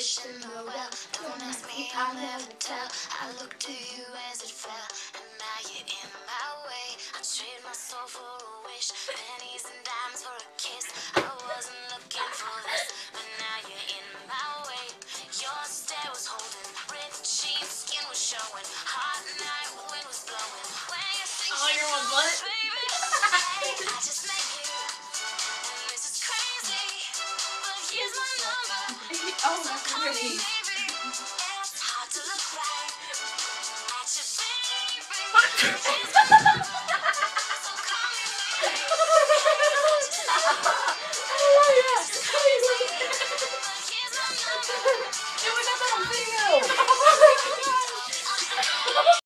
wishing her well. Don't ask me, I'll never tell. I looked to you as it fell, and now you're in my way. I trade my soul for a wish, pennies and dimes for a kiss. I wasn't looking for this, but now you're in my way. Your stare was holding, ripped jeans, skin was showing, hot night, wind was blowing. When you think you're on butt, baby, hey, I just met you, and this is crazy, but here's my number. Oh, that's pretty. It's hard to look right at your baby.